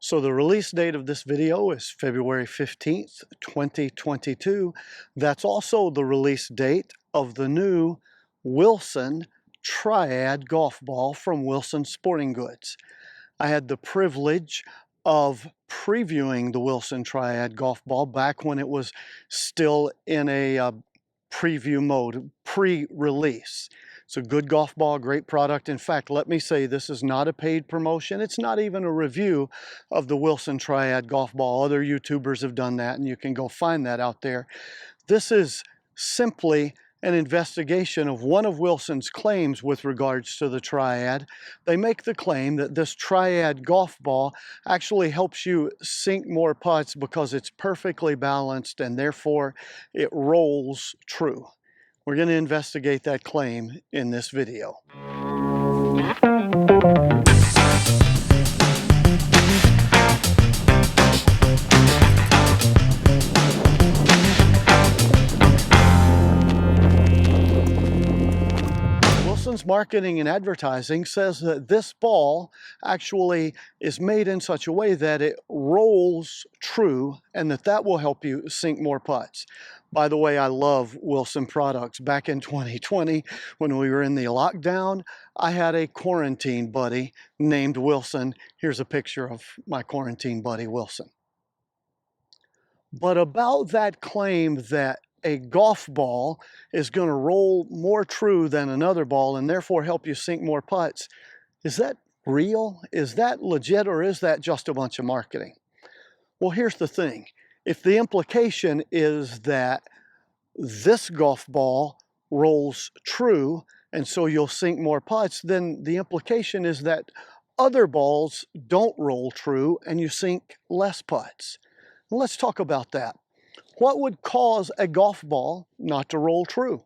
So the release date of this video is February 15th, 2022. That's also the release date of the new Wilson Triad Golf Ball from Wilson Sporting Goods. I had the privilege of previewing the Wilson Triad Golf Ball back when it was still in a preview mode, pre-release. It's a good golf ball, great product. In fact, let me say this is not a paid promotion. It's not even a review of the Wilson Triad Golf Ball. Other YouTubers have done that, and you can go find that out there. This is simply an investigation of one of Wilson's claims with regards to the Triad. They make the claim that this Triad golf ball actually helps you sink more putts because it's perfectly balanced and therefore it rolls true. We're going to investigate that claim in this video. Wilson's marketing and advertising says that this ball actually is made in such a way that it rolls true and that will help you sink more putts. By the way, I love Wilson products. Back in 2020, when we were in the lockdown, I had a quarantine buddy named Wilson. Here's a picture of my quarantine buddy, Wilson. But about that claim that a golf ball is going to roll more true than another ball and therefore help you sink more putts, is that real? Is that legit, or is that just a bunch of marketing? Well, here's the thing. If the implication is that this golf ball rolls true and so you'll sink more putts, then the implication is that other balls don't roll true and you sink less putts. Well, let's talk about that. What would cause a golf ball not to roll true?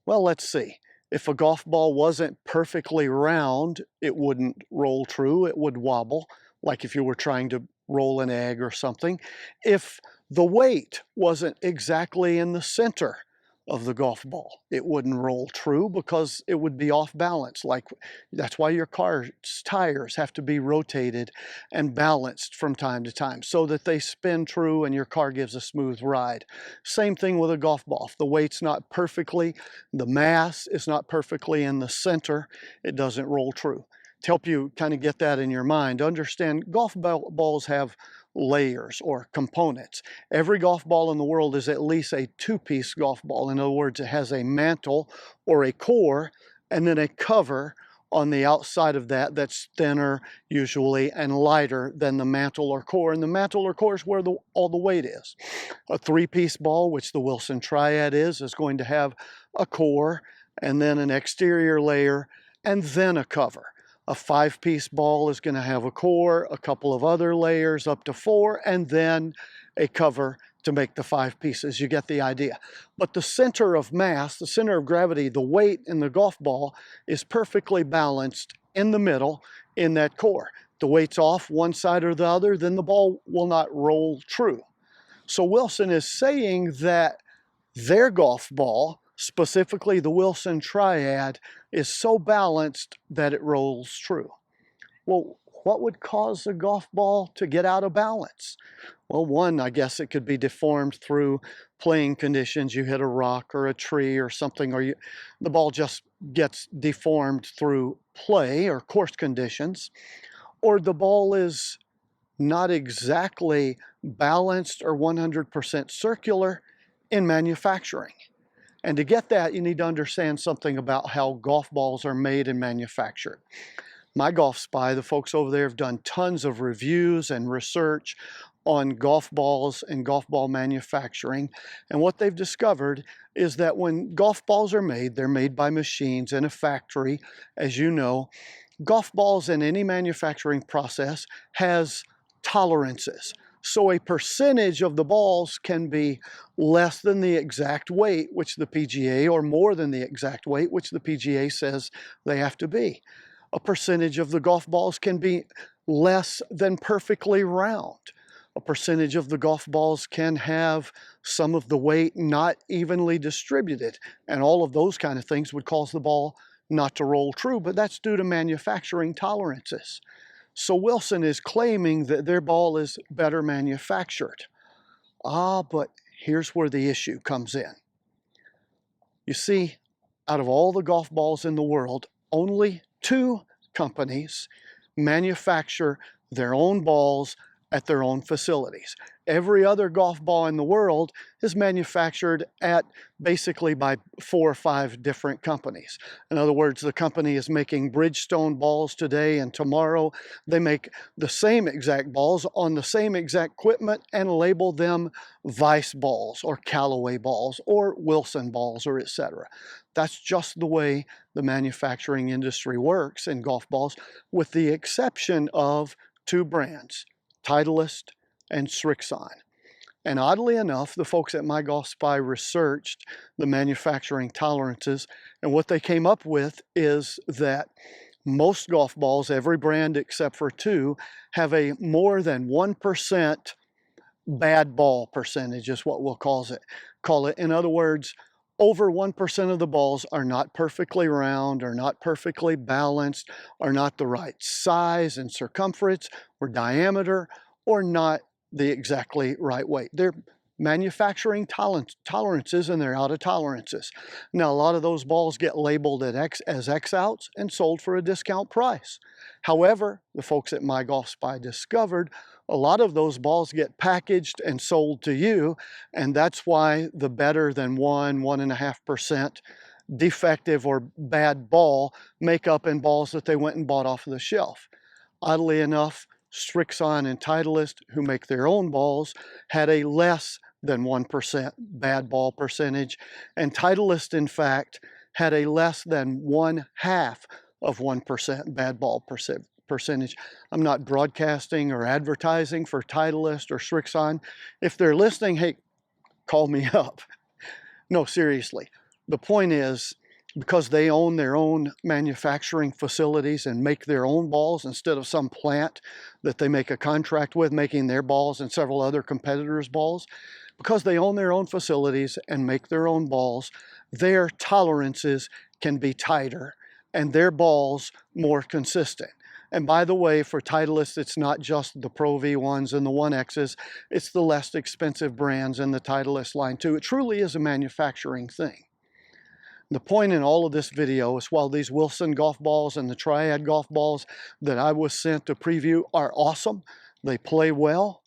Well, let's see. If a golf ball wasn't perfectly round, it wouldn't roll true. It would wobble, like if you were trying to roll an egg or something. If the weight wasn't exactly in the center of the golf ball, it wouldn't roll true because it would be off balance. That's why your car's tires have to be rotated and balanced from time to time so that they spin true and your car gives a smooth ride. Same thing with a golf ball. If the weight's not perfectly, the mass is not perfectly in the center, it doesn't roll true. To help you kind of get that in your mind, understand golf balls have layers or components. Every golf ball in the world is at least a two-piece golf ball. In other words, it has a mantle or a core and then a cover on the outside of that that's thinner usually and lighter than the mantle or core. And the mantle or core is where all the weight is. A three-piece ball, which the Wilson Triad is going to have a core and then an exterior layer and then a cover. A five-piece ball is going to have a core, a couple of other layers up to four, and then a cover to make the five pieces. You get the idea. But the center of mass, the center of gravity, the weight in the golf ball is perfectly balanced in the middle in that core. The weight's off one side or the other, then the ball will not roll true. So Wilson is saying that their golf ball, specifically the Wilson Triad, is so balanced that it rolls true. Well, what would cause a golf ball to get out of balance? Well, one, I guess it could be deformed through playing conditions. You hit a rock or a tree or something, or the ball just gets deformed through play or course conditions, or the ball is not exactly balanced or 100% circular in manufacturing. And to get that, you need to understand something about how golf balls are made and manufactured. My Golf Spy, the folks over there have done tons of reviews and research on golf balls and golf ball manufacturing. And what they've discovered is that when golf balls are made, they're made by machines in a factory. As you know, golf balls in any manufacturing process has tolerances. So a percentage of the balls can be less than the exact weight, which the PGA, or more than the exact weight, which the PGA says they have to be. A percentage of the golf balls can be less than perfectly round. A percentage of the golf balls can have some of the weight not evenly distributed, and all of those kind of things would cause the ball not to roll true, but that's due to manufacturing tolerances. So Wilson is claiming that their ball is better manufactured. But here's where the issue comes in. You see, out of all the golf balls in the world, only 2 companies manufacture their own balls at their own facilities. Every other golf ball in the world is manufactured at basically by 4 or 5 different companies. In other words, the company is making Bridgestone balls today, and tomorrow they make the same exact balls on the same exact equipment and label them Vice balls or Callaway balls or Wilson balls or etc. That's just the way the manufacturing industry works in golf balls, with the exception of 2 brands, Titleist and Srixon. And oddly enough, the folks at My Golf Spy researched the manufacturing tolerances, and what they came up with is that most golf balls, every brand except for 2, have a more than 1% bad ball percentage, is what we'll call it. In other words, over 1% of the balls are not perfectly round, or not perfectly balanced, are not the right size and circumference or diameter, or not the exactly right weight. They're manufacturing tolerances, and they're out of tolerances. Now, a lot of those balls get labeled as X-outs and sold for a discount price. However, the folks at My Golf Spy discovered a lot of those balls get packaged and sold to you, and that's why the better than 1.5% defective or bad ball make up in balls that they went and bought off of the shelf. Oddly enough, Srixon and Titleist, who make their own balls, had a less than 1% bad ball percentage, and Titleist, in fact, had a less than 0.5% bad ball percentage. I'm not broadcasting or advertising for Titleist or Srixon. If they're listening, hey, call me up. No, seriously. The point is, because they own their own manufacturing facilities and make their own balls instead of some plant that they make a contract with making their balls and several other competitors' balls, because they own their own facilities and make their own balls, their tolerances can be tighter and their balls more consistent. And by the way, for Titleist, it's not just the Pro V1s and the 1Xs, it's the less expensive brands in the Titleist line too. It truly is a manufacturing thing. The point in all of this video is, while these Wilson golf balls and the Triad golf balls that I was sent to preview are awesome, they play well,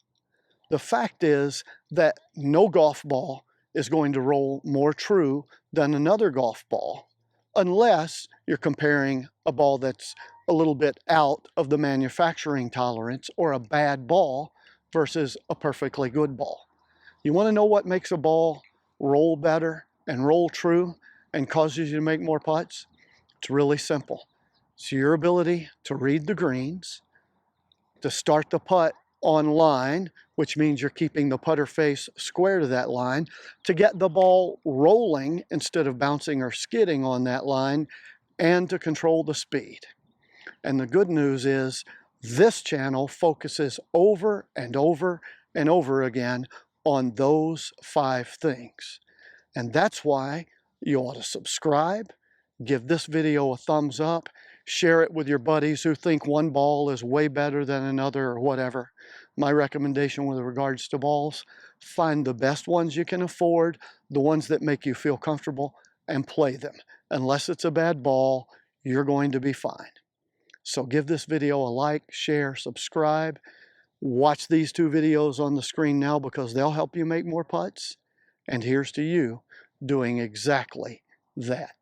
the fact is that no golf ball is going to roll more true than another golf ball, unless you're comparing a ball that's a little bit out of the manufacturing tolerance, or a bad ball versus a perfectly good ball. You want to know what makes a ball roll better and roll true and causes you to make more putts? It's really simple. It's your ability to read the greens, to start the putt on line, which means you're keeping the putter face square to that line, to get the ball rolling instead of bouncing or skidding on that line, and to control the speed. And the good news is, this channel focuses over and over and over again on those 5 things. And that's why you ought to subscribe, give this video a thumbs up, share it with your buddies who think one ball is way better than another or whatever. My recommendation with regards to balls, find the best ones you can afford, the ones that make you feel comfortable, and play them. Unless it's a bad ball, you're going to be fine. So give this video a like, share, subscribe. Watch these 2 videos on the screen now, because they'll help you make more putts. And here's to you doing exactly that.